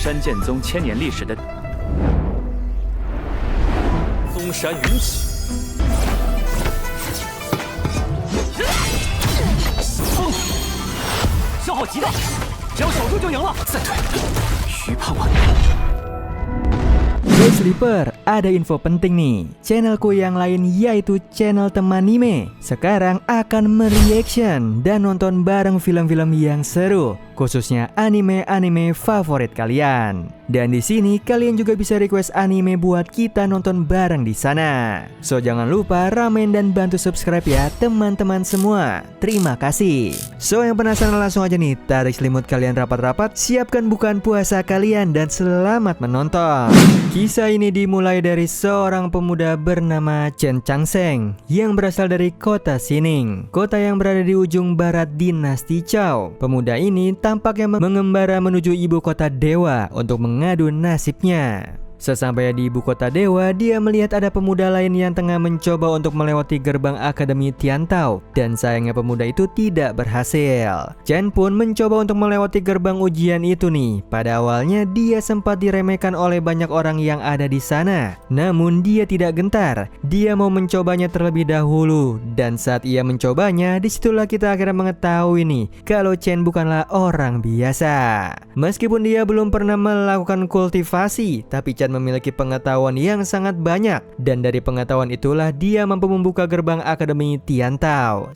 山剑宗千年历史的宗山云起。风，消耗极大，只要守住就赢了。再退，徐盼望。 Hey Sleeper, ada info penting nih. Channelku yang lain yaitu channel Temanime sekarang akan mereaction dan nonton bareng film-film yang seru, khususnya anime-anime favorit kalian. Dan di sini kalian juga bisa request anime buat kita nonton bareng di sana. So jangan lupa ramen dan bantu subscribe ya teman-teman semua. Terima kasih. So yang penasaran langsung aja nih, tarik selimut kalian rapat-rapat, siapkan bukaan puasa kalian dan selamat menonton. Kisah ini dimulai dari seorang pemuda bernama Chen Changseng yang berasal dari kota Xining, kota yang berada di ujung barat dinasti Zhou. Pemuda ini tampaknya mengembara menuju ibu kota Dewa untuk mengadu nasibnya. Sesampainya di ibu kota Dewa, dia melihat ada pemuda lain yang tengah mencoba untuk melewati gerbang Akademi Tiantau, dan sayangnya pemuda itu tidak berhasil. Chen pun mencoba untuk melewati gerbang ujian itu nih. Pada awalnya dia sempat diremehkan oleh banyak orang yang ada di sana. Namun dia tidak gentar. Dia mau mencobanya terlebih dahulu, dan saat ia mencobanya, disitulah kita akhirnya mengetahui nih kalau Chen bukanlah orang biasa. Meskipun dia belum pernah melakukan kultivasi, tapi Chen memiliki pengetahuan yang sangat banyak, dan dari pengetahuan itulah dia mampu membuka gerbang Akademi Tiantau.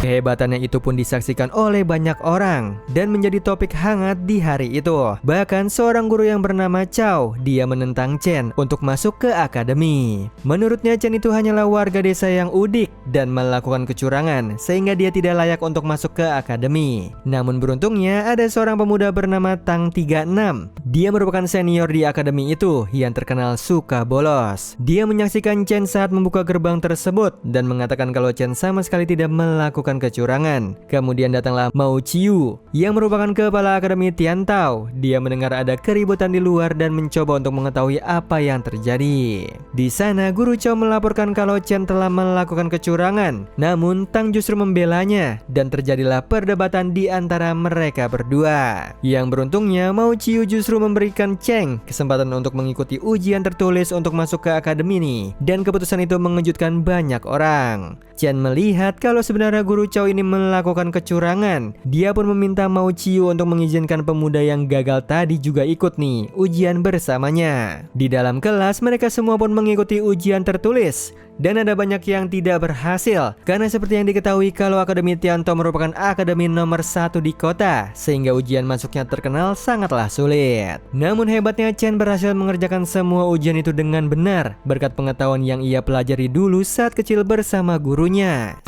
Kehebatannya itu pun disaksikan oleh banyak orang dan menjadi topik hangat di hari itu. Bahkan seorang guru yang bernama Chao, dia menentang Chen untuk masuk ke akademi. Menurutnya Chen itu hanyalah warga desa yang udik dan melakukan kecurangan sehingga dia tidak layak untuk masuk ke akademi. Namun beruntungnya ada seorang pemuda bernama Tang 36. Dia merupakan senior di akademi itu yang terkenal suka bolos. Dia menyaksikan Chen saat membuka gerbang tersebut dan mengatakan kalau Chen sama sekali tidak melakukan kecurangan. Kemudian datanglah Mao Qiu yang merupakan kepala Akademi Tiantau. Dia mendengar ada keributan di luar dan mencoba untuk mengetahui apa yang terjadi. Di sana guru Chao melaporkan kalau Chen telah melakukan kecurangan. Namun Tang justru membelanya dan terjadilah perdebatan di antara mereka berdua. Yang beruntungnya Mao Qiu justru memberikan Chen kesempatan untuk mengikuti ujian tertulis untuk masuk ke akademi ini. Dan keputusan itu mengejutkan banyak orang. Chen melihat kalau sebenarnya guru Chao ini melakukan kecurangan. Dia pun meminta Mao Qiu untuk mengizinkan pemuda yang gagal tadi juga ikut nih ujian bersamanya. Di dalam kelas mereka semua pun mengikuti ujian tertulis. Dan ada banyak yang tidak berhasil karena seperti yang diketahui kalau Akademi Tiantau merupakan akademi nomor 1 di kota, sehingga ujian masuknya terkenal sangatlah sulit. Namun hebatnya Chen berhasil mengerjakan semua ujian itu dengan benar berkat pengetahuan yang ia pelajari dulu saat kecil bersama gurunya.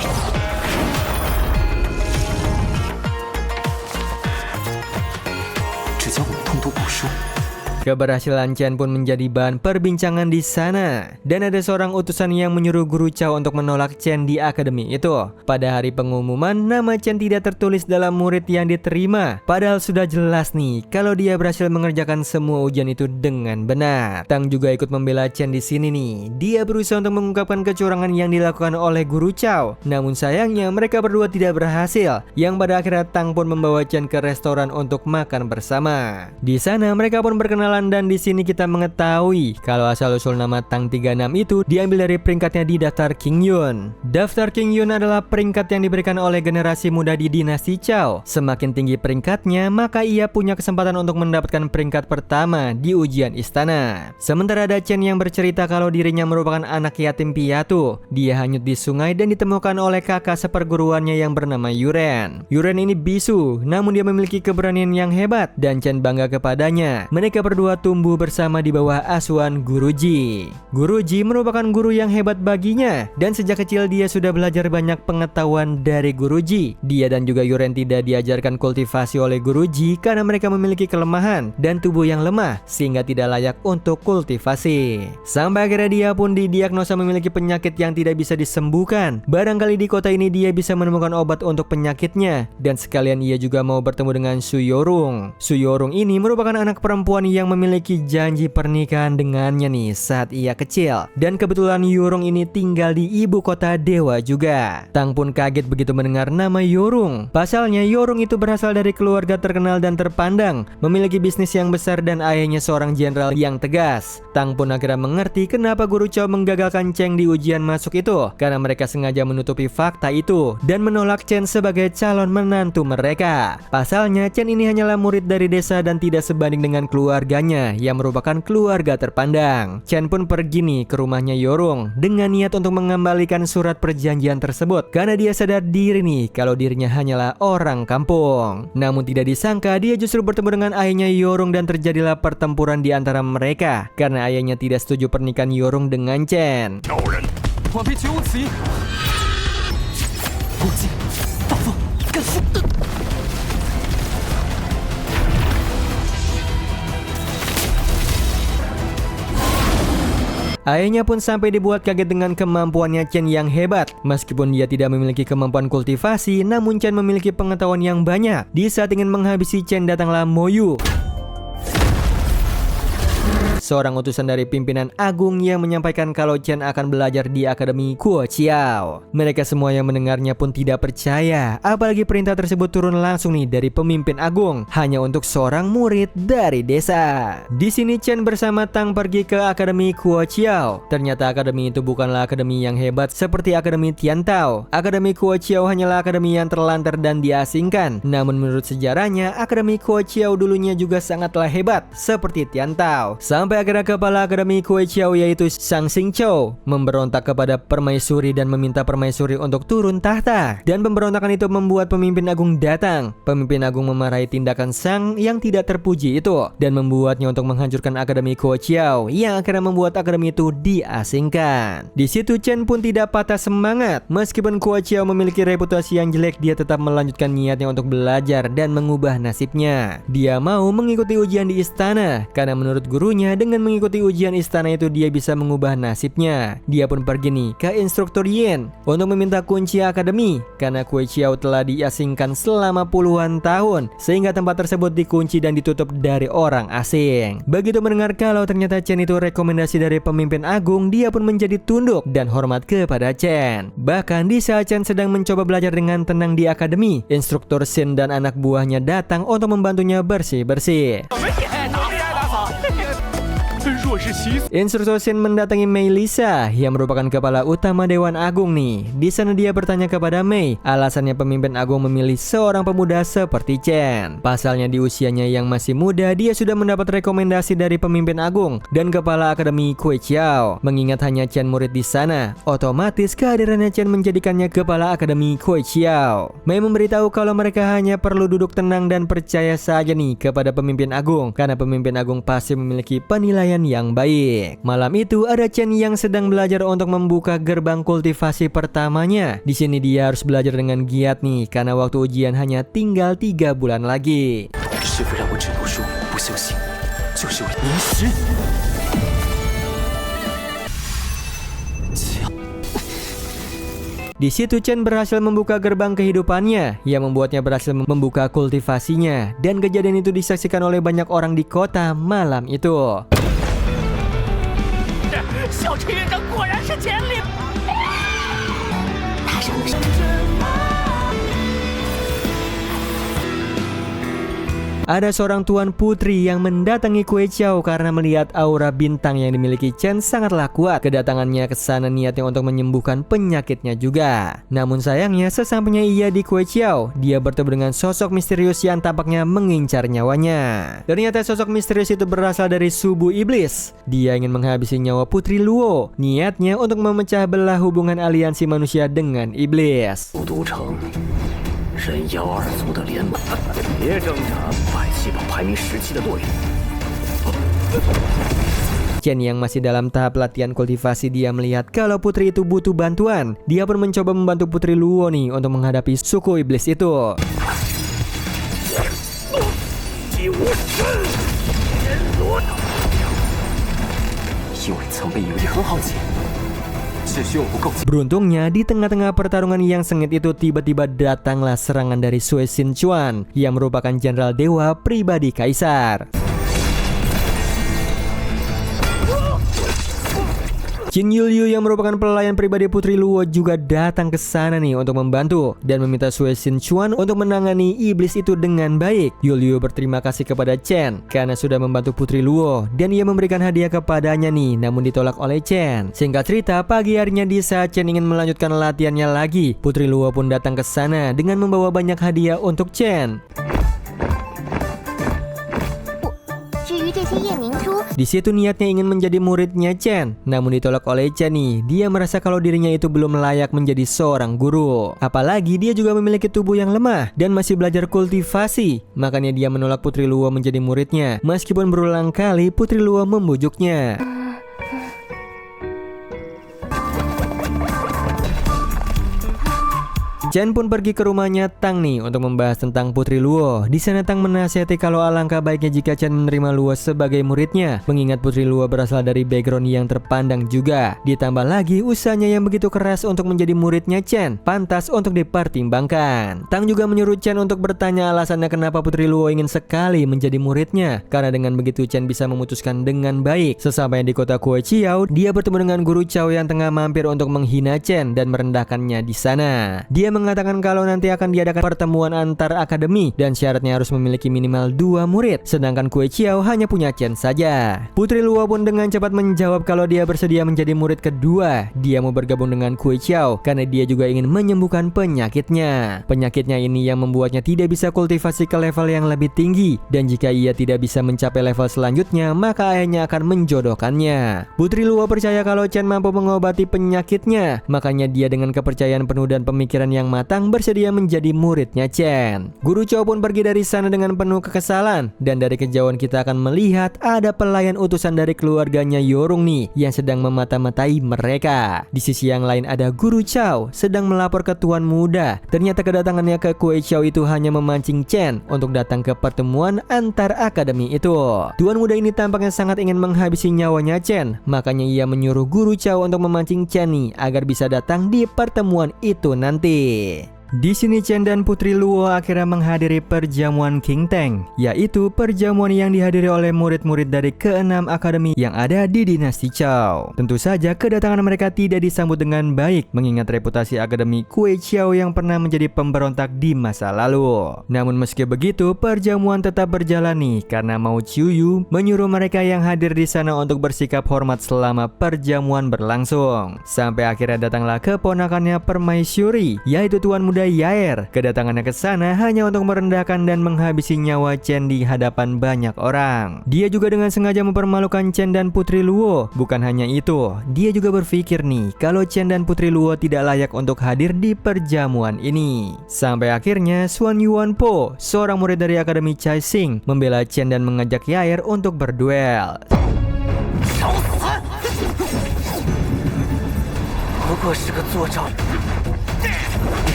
Keberhasilan Chen pun menjadi bahan perbincangan di sana. Dan ada seorang utusan yang menyuruh guru Chao untuk menolak Chen di akademi itu. Pada hari pengumuman, nama Chen tidak tertulis dalam murid yang diterima. Padahal sudah jelas nih kalau dia berhasil mengerjakan semua ujian itu dengan benar. Tang juga ikut membela Chen di sini nih. Dia berusaha untuk mengungkapkan kecurangan yang dilakukan oleh guru Chao. Namun sayangnya mereka berdua tidak berhasil. Yang pada akhirnya Tang pun membawa Chen ke restoran untuk makan bersama. Di sana mereka pun berkenalan. Dan di sini kita mengetahui kalau asal-usul nama Tang 36 itu diambil dari peringkatnya di daftar King Yun. Daftar King Yun adalah peringkat yang diberikan oleh generasi muda di dinasti Zhou. Semakin tinggi peringkatnya, maka ia punya kesempatan untuk mendapatkan peringkat pertama di ujian istana. Sementara ada Chen yang bercerita kalau dirinya merupakan anak yatim piatu. Dia hanyut di sungai dan ditemukan oleh kakak seperguruannya yang bernama Yuren. Yuren ini bisu, namun dia memiliki keberanian yang hebat dan Chen bangga kepadanya. Mereka berdua tumbuh bersama di bawah asuhan Guruji. Guruji merupakan guru yang hebat baginya dan sejak kecil dia sudah belajar banyak pengetahuan dari Guruji. Dia dan juga Yuren tidak diajarkan kultivasi oleh Guruji karena mereka memiliki kelemahan dan tubuh yang lemah sehingga tidak layak untuk kultivasi. Sampai akhirnya dia pun didiagnosa memiliki penyakit yang tidak bisa disembuhkan. Barangkali di kota ini dia bisa menemukan obat untuk penyakitnya dan sekalian ia juga mau bertemu dengan Su Yorong. Su Yorong ini merupakan anak perempuan yang memiliki janji pernikahan dengannya nih saat ia kecil. Dan kebetulan Yorong ini tinggal di ibu kota Dewa juga. Tang pun kaget begitu mendengar nama Yorong. Pasalnya Yorong itu berasal dari keluarga terkenal dan terpandang, memiliki bisnis yang besar dan ayahnya seorang jenderal yang tegas. Tang pun akhirnya mengerti kenapa guru Chow menggagalkan Cheng di ujian masuk itu, karena mereka sengaja menutupi fakta itu dan menolak Chen sebagai calon menantu mereka. Pasalnya Chen ini hanyalah murid dari desa dan tidak sebanding dengan keluarganya yang merupakan keluarga terpandang. Chen pun pergi nih ke rumahnya Yorong dengan niat untuk mengembalikan surat perjanjian tersebut, karena dia sadar diri nih kalau dirinya hanyalah orang kampung. Namun tidak disangka dia justru bertemu dengan ayahnya Yorong dan terjadilah pertempuran di antara mereka karena ayahnya tidak setuju pernikahan Yorong dengan Chen. 我必九子，不进，大风，跟风。 Ayahnya pun sampai dibuat kaget dengan kemampuannya Chen yang hebat. Meskipun dia tidak memiliki kemampuan kultivasi, namun Chen memiliki pengetahuan yang banyak. Di saat ingin menghabisi Chen, datanglah Mo Yu, seorang utusan dari pimpinan agung yang menyampaikan kalau Chen akan belajar di Akademi Kuo Chiao. Mereka semua yang mendengarnya pun tidak percaya, apalagi perintah tersebut turun langsung nih dari pemimpin agung hanya untuk seorang murid dari desa. Di sini Chen bersama Tang pergi ke Akademi Kuo Chiao. Ternyata akademi itu bukanlah akademi yang hebat seperti Akademi Tiantao. Akademi Kuo Chiao hanyalah akademi yang terlantar dan diasingkan. Namun menurut sejarahnya, Akademi Kuo Chiao dulunya juga sangatlah hebat seperti Tiantao. Sampai akhirnya kepala Akademi Kuo Chiao yaitu Shang Xingqiu memberontak kepada permaisuri dan meminta permaisuri untuk turun tahta. Dan pemberontakan itu membuat pemimpin agung datang. Pemimpin agung memarahi tindakan Shang yang tidak terpuji itu dan membuatnya untuk menghancurkan Akademi Kuo Chiao yang akhirnya membuat akademi itu diasingkan. Di situ Chen pun tidak patah semangat. Meskipun Kuo Chiao memiliki reputasi yang jelek, dia tetap melanjutkan niatnya untuk belajar dan mengubah nasibnya. Dia mau mengikuti ujian di istana karena menurut gurunya dengan mengikuti ujian istana itu dia bisa mengubah nasibnya. Dia pun pergi nih ke instruktur Yin untuk meminta kunci akademi karena Kuo Chiao telah diasingkan selama puluhan tahun sehingga tempat tersebut dikunci dan ditutup dari orang asing. Begitu mendengar kalau ternyata Chen itu rekomendasi dari pemimpin agung, dia pun menjadi tunduk dan hormat kepada Chen. Bahkan di saat Chen sedang mencoba belajar dengan tenang di akademi, instruktur Xin dan anak buahnya datang untuk membantunya bersih-bersih. Instruktur Xin mendatangi Mei Lisa yang merupakan kepala utama Dewan Agung nih. Di sana dia bertanya kepada Mei alasannya pemimpin agung memilih seorang pemuda seperti Chen. Pasalnya di usianya yang masih muda, dia sudah mendapat rekomendasi dari pemimpin agung dan kepala Akademi Kuo Chiao. Mengingat hanya Chen murid di sana, otomatis kehadirannya Chen menjadikannya kepala Akademi Kuo Chiao. Mei memberitahu kalau mereka hanya perlu duduk tenang dan percaya saja nih kepada pemimpin agung karena pemimpin agung pasti memiliki penilaian yang baik. Malam itu ada Chen yang sedang belajar untuk membuka gerbang kultivasi pertamanya. Di sini dia harus belajar dengan giat nih karena waktu ujian hanya tinggal 3 bulan lagi. Di situ Chen berhasil membuka gerbang kehidupannya yang membuatnya berhasil membuka kultivasinya, dan kejadian itu disaksikan oleh banyak orang di kota malam itu. 小陈院长果然是潜力。他上的是。 Ada seorang tuan putri yang mendatangi Kuo Chiao karena melihat aura bintang yang dimiliki Chen sangatlah kuat. Kedatangannya ke sana niatnya untuk menyembuhkan penyakitnya juga. Namun sayangnya sesampainya ia di Kuo Chiao, dia bertemu dengan sosok misterius yang tampaknya mengincar nyawanya. Ternyata sosok misterius itu berasal dari subuh iblis. Dia ingin menghabisi nyawa Putri Luo. Niatnya untuk memecah belah hubungan aliansi manusia dengan iblis. 人妖二族的联盟，别挣扎，白细胞排名17的队伍。 Chen yang masih dalam tahap latihan kultivasi, dia melihat kalau putri itu butuh bantuan. Dia pun mencoba membantu Putri Luo nih untuk menghadapi suku iblis itu. 因为曾被以为很好解。 Beruntungnya di tengah-tengah pertarungan yang sengit itu tiba-tiba datanglah serangan dari Sui Xin Chuan yang merupakan jenderal dewa pribadi kaisar. Jin Yulyu yang merupakan pelayan pribadi Putri Luo juga datang ke sana nih untuk membantu dan meminta Sui Xin Chuan untuk menangani iblis itu dengan baik. Yulyu berterima kasih kepada Chen karena sudah membantu Putri Luo dan ia memberikan hadiah kepadanya nih, namun ditolak oleh Chen. Singkat cerita, pagi harinya di saat Chen ingin melanjutkan latihannya lagi, Putri Luo pun datang ke sana dengan membawa banyak hadiah untuk Chen. Di situ niatnya ingin menjadi muridnya Chen, namun ditolak oleh Chen nih. Dia merasa kalau dirinya itu belum layak menjadi seorang guru. Apalagi dia juga memiliki tubuh yang lemah dan masih belajar kultivasi. Makanya dia menolak Putri Luo menjadi muridnya, meskipun berulang kali Putri Luo membujuknya. Chen pun pergi ke rumahnya Tang nih untuk membahas tentang Putri Luo. Di sana Tang menasihati kalau alangkah baiknya jika Chen menerima Luo sebagai muridnya, mengingat Putri Luo berasal dari background yang terpandang juga. Ditambah lagi usahanya yang begitu keras untuk menjadi muridnya Chen, pantas untuk dipertimbangkan. Tang juga menyuruh Chen untuk bertanya alasannya kenapa Putri Luo ingin sekali menjadi muridnya, karena dengan begitu Chen bisa memutuskan dengan baik. Sesampainya di kota Kueqiao, dia bertemu dengan guru Chao yang tengah mampir untuk menghina Chen dan merendahkannya di sana. Dia mengatakan kalau nanti akan diadakan pertemuan antar akademi dan syaratnya harus memiliki minimal 2 murid, sedangkan Kueqiao hanya punya Chen saja. Putri Luo pun dengan cepat menjawab kalau dia bersedia menjadi murid kedua. Dia mau bergabung dengan Kueqiao karena dia juga ingin menyembuhkan penyakitnya. Penyakitnya ini yang membuatnya tidak bisa kultivasi ke level yang lebih tinggi, dan jika ia tidak bisa mencapai level selanjutnya, maka ayahnya akan menjodohkannya. Putri Luo percaya kalau Chen mampu mengobati penyakitnya, makanya dia dengan kepercayaan penuh dan pemikiran yang matang bersedia menjadi muridnya Chen. Guru Chao pun pergi dari sana dengan penuh kekesalan, dan dari kejauhan kita akan melihat ada pelayan utusan dari keluarganya Yorong nih yang sedang memata-matai mereka. Di sisi yang lain ada Guru Chao sedang melapor ke Tuan Muda. Ternyata kedatangannya ke Kueqiao itu hanya memancing Chen untuk datang ke pertemuan antar akademi itu. Tuan Muda ini tampaknya sangat ingin menghabisi nyawanya Chen, makanya ia menyuruh Guru Chao untuk memancing Chen nih agar bisa datang di pertemuan itu nanti. Di sini Chen dan Putri Luo akhirnya menghadiri perjamuan King Tang, yaitu perjamuan yang dihadiri oleh murid-murid dari ke-6 akademi yang ada di dinasti Chao. Tentu saja kedatangan mereka tidak disambut dengan baik, mengingat reputasi akademi Kueqiao yang pernah menjadi pemberontak di masa lalu. Namun meski begitu, perjamuan tetap berjalan nih karena Mao Qiuyu menyuruh mereka yang hadir di sana untuk bersikap hormat selama perjamuan berlangsung. Sampai akhirnya datanglah keponakannya Permaisuri, yaitu Tuan Muda Yair. Kedatangannya ke sana hanya untuk merendahkan dan menghabisi nyawa Chen di hadapan banyak orang. Dia juga dengan sengaja mempermalukan Chen dan Putri Luo. Bukan hanya itu, dia juga berpikir nih kalau Chen dan Putri Luo tidak layak untuk hadir di perjamuan ini. Sampai akhirnya Xuan Yuanpo, seorang murid dari Akademi Caixing, membela Chen dan mengajak Yair untuk berduel.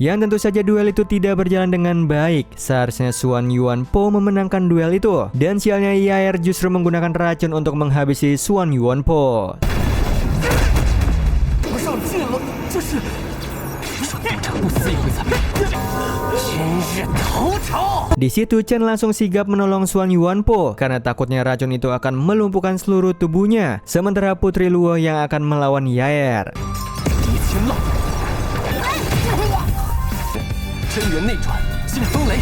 Yang tentu saja duel itu tidak berjalan dengan baik. Seharusnya Xuan Yuanpo memenangkan duel itu, dan sialnya Yair justru menggunakan racun untuk menghabisi Xuan Yuanpo. Di situ Chen langsung sigap menolong Xuan Yuanpo karena takutnya racun itu akan melumpuhkan seluruh tubuhnya, sementara Putri Luo yang akan melawan Yair.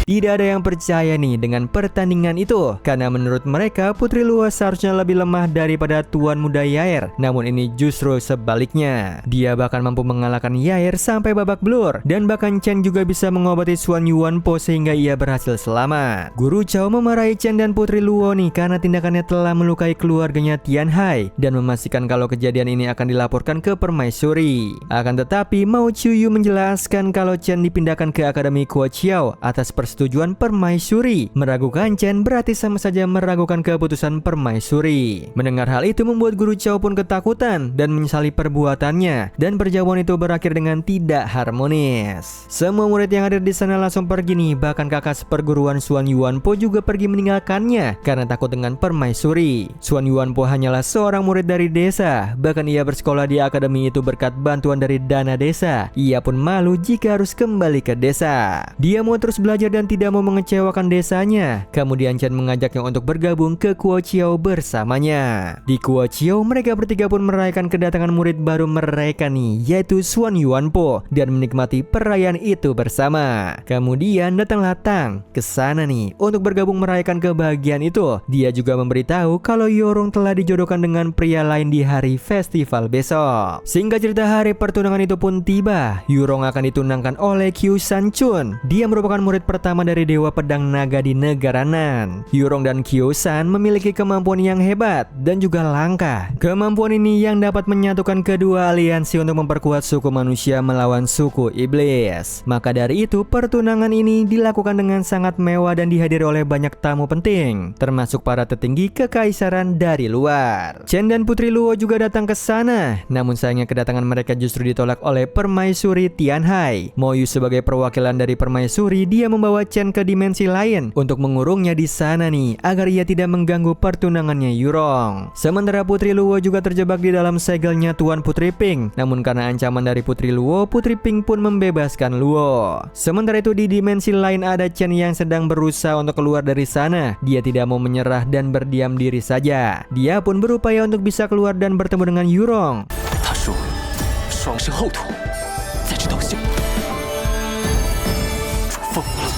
Tidak ada yang percaya nih dengan pertandingan itu, karena menurut mereka Putri Luo seharusnya lebih lemah daripada Tuan Muda Yair. Namun ini justru sebaliknya. Dia bahkan mampu mengalahkan Yair sampai babak belur, dan bahkan Chen juga bisa mengobati Xuan Yuanpo sehingga ia berhasil selamat. Guru Chao memarahi Chen dan Putri Luo nih karena tindakannya telah melukai keluarganya Tianhai, dan memastikan kalau kejadian ini akan dilaporkan ke Permaisuri. Akan tetapi Mao Qiuyu menjelaskan kalau Chen dipindahkan ke Akademi Kueqiao atas persetujuan Permaisuri. Meragukan Chen berarti sama saja meragukan keputusan Permaisuri. Mendengar hal itu membuat Guru Chao pun ketakutan dan menyesali perbuatannya, dan perjamuan itu berakhir dengan tidak harmonis. Semua murid yang hadir di sana langsung pergi nih, bahkan kakak seperguruan Xuan Yuanpo juga pergi meninggalkannya karena takut dengan Permaisuri. Xuan Yuanpo hanyalah seorang murid dari desa, bahkan ia bersekolah di akademi itu berkat bantuan dari dana desa. Ia pun malu jika harus kembali ke desa. desa. Dia mau terus belajar dan tidak mau mengecewakan desanya. Kemudian Chen mengajaknya untuk bergabung ke Kuo Chiao bersamanya. Di Kuo Chiao, mereka bertiga pun merayakan kedatangan murid baru mereka nih, yaitu Xuan Yuanpo, dan menikmati perayaan itu bersama. Kemudian datanglah Tang ke sana nih untuk bergabung merayakan kebahagiaan itu. Dia juga memberitahu kalau Yorong telah dijodohkan dengan pria lain di hari festival besok. Singkat cerita, hari pertunangan itu pun tiba. Yorong akan ditunangkan oleh Qiu Sanchun. Dia merupakan murid pertama dari Dewa Pedang Naga di negara Nan. Yorong dan Qiu San memiliki kemampuan yang hebat dan juga langka. Kemampuan ini yang dapat menyatukan kedua aliansi untuk memperkuat suku manusia melawan suku iblis. Maka dari itu, pertunangan ini dilakukan dengan sangat mewah dan dihadiri oleh banyak tamu penting, termasuk para petinggi kekaisaran dari luar. Chen dan Putri Luo juga datang ke sana. Namun sayangnya kedatangan mereka justru ditolak oleh Permaisuri Tianhai. Moyu sebagai perwakilan dari Permaisuri, dia membawa Chen ke dimensi lain untuk mengurungnya di sana nih, agar ia tidak mengganggu pertunangannya Yurong. Sementara Putri Luo juga terjebak di dalam segelnya Tuan Putri Pink. Namun karena ancaman dari Putri Luo, Putri Pink pun membebaskan Luo. Sementara itu di dimensi lain ada Chen yang sedang berusaha untuk keluar dari sana. Dia tidak mau menyerah dan berdiam diri saja. Dia pun berupaya untuk bisa keluar dan bertemu dengan Yurong.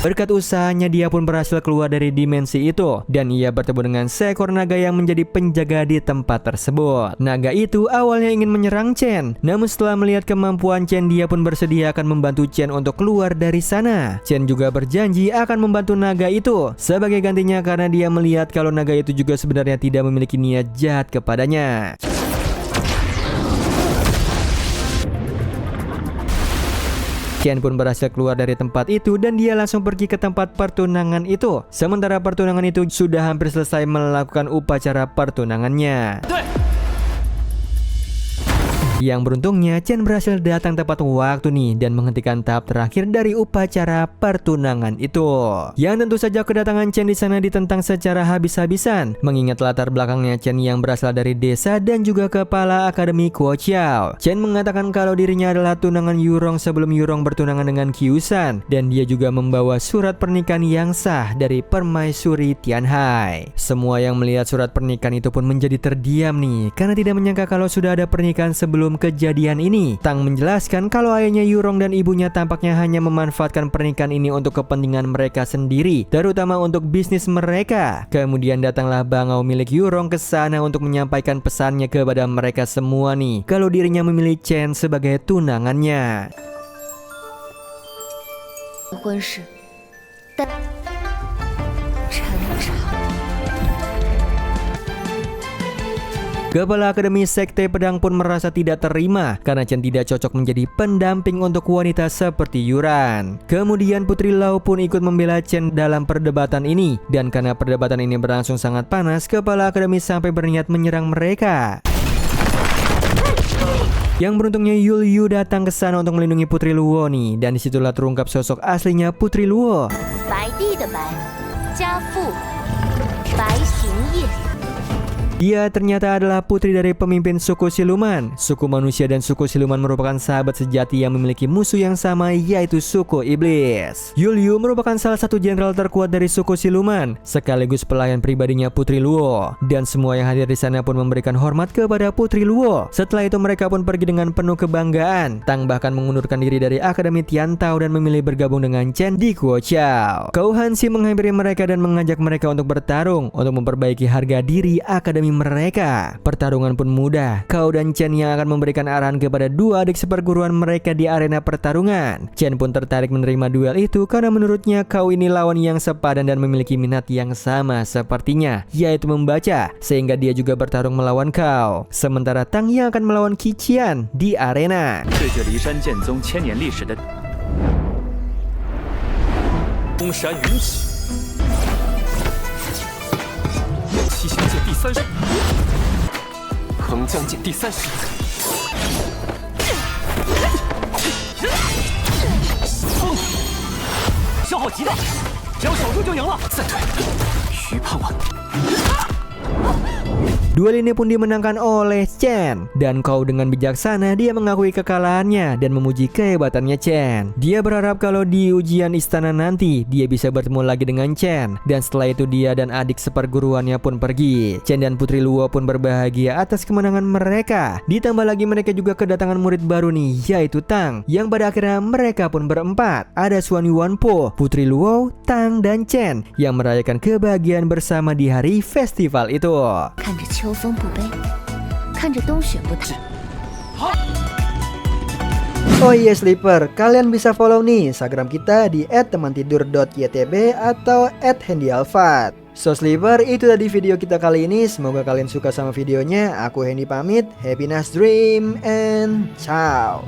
Berkat usahanya dia pun berhasil keluar dari dimensi itu, dan ia bertemu dengan seekor naga yang menjadi penjaga di tempat tersebut. Naga itu awalnya ingin menyerang Chen, namun setelah melihat kemampuan Chen, dia pun bersedia akan membantu Chen untuk keluar dari sana. Chen juga berjanji akan membantu naga itu sebagai gantinya karena dia melihat kalau naga itu juga sebenarnya tidak memiliki niat jahat kepadanya. Chen pun berhasil keluar dari tempat itu dan dia langsung pergi ke tempat pertunangan itu. Sementara pertunangan itu sudah hampir selesai melakukan upacara pertunangannya. Yang beruntungnya Chen berhasil datang tepat waktu nih dan menghentikan tahap terakhir dari upacara pertunangan itu. Yang tentu saja kedatangan Chen di sana ditentang secara habis-habisan, mengingat latar belakangnya Chen yang berasal dari desa dan juga kepala Akademi Kuo Chiao. Chen mengatakan kalau dirinya adalah tunangan Yurong sebelum Yurong bertunangan dengan Qiu San, dan dia juga membawa surat pernikahan yang sah dari Permaisuri Tianhai. Semua yang melihat surat pernikahan itu pun menjadi terdiam nih, karena tidak menyangka kalau sudah ada pernikahan sebelum kejadian ini. Tang menjelaskan kalau ayahnya Yurong dan ibunya tampaknya hanya memanfaatkan pernikahan ini untuk kepentingan mereka sendiri, terutama untuk bisnis mereka. Kemudian datanglah bangau milik Yurong ke sana untuk menyampaikan pesannya kepada mereka semua nih, kalau dirinya memilih Chen sebagai tunangannya. Kepala Akademi Sekte Pedang pun merasa tidak terima karena Chen tidak cocok menjadi pendamping untuk wanita seperti Yuran. Kemudian Putri Lau pun ikut membela Chen dalam perdebatan ini, dan karena perdebatan ini berlangsung sangat panas, Kepala Akademi sampai berniat menyerang mereka. Yang beruntungnya Yul Yu datang ke sana untuk melindungi Putri Luo nih, dan disitulah terungkap sosok aslinya Putri Luo. Dia ternyata adalah putri dari pemimpin suku siluman. Suku manusia dan suku siluman merupakan sahabat sejati yang memiliki musuh yang sama, yaitu suku iblis. Yul Yu merupakan salah satu jenderal terkuat dari suku siluman, sekaligus pelayan pribadinya Putri Luo. Dan semua yang hadir di sana pun memberikan hormat kepada Putri Luo. Setelah itu mereka pun pergi dengan penuh kebanggaan. Tang bahkan mengundurkan diri dari Akademi Tiantao dan memilih bergabung dengan Chen di Kuo Chiao. Kou Hanxi menghampiri mereka dan mengajak mereka untuk bertarung untuk memperbaiki harga diri Akademi mereka. Pertarungan pun mudah. Kou dan Chen yang akan memberikan arahan kepada dua adik seperguruan mereka di arena pertarungan. Chen pun tertarik menerima duel itu karena menurutnya Kou ini lawan yang sepadan dan memiliki minat yang sama sepertinya, yaitu membaca, sehingga dia juga bertarung melawan Kou. Sementara Tang yang akan melawan Qi Qian di arena. Duel ini pun dimenangkan oleh Chen, dan Kou dengan bijaksana dia mengakui kekalahannya dan memuji kehebatannya Chen. Dia berharap kalau di ujian istana nanti dia bisa bertemu lagi dengan Chen, dan setelah itu dia dan adik seperguruannya pun pergi. Chen dan Putri Luo pun berbahagia atas kemenangan mereka. Ditambah lagi mereka juga kedatangan murid baru nih, yaitu Tang, yang pada akhirnya mereka pun berempat. Ada Xuan Yuanpo, Putri Luo, Tang, dan Chen yang merayakan kebahagiaan bersama di hari festival itu. 看着秋风不悲，看着冬雪不停。 Oh iya Sleeper, kalian bisa follow nih Instagram kita di @temantidur.ytb atau @handyalfat. So Sleeper, itu tadi video kita kali ini. Semoga kalian suka sama videonya. Aku Hendy pamit. Happy nice dream and ciao.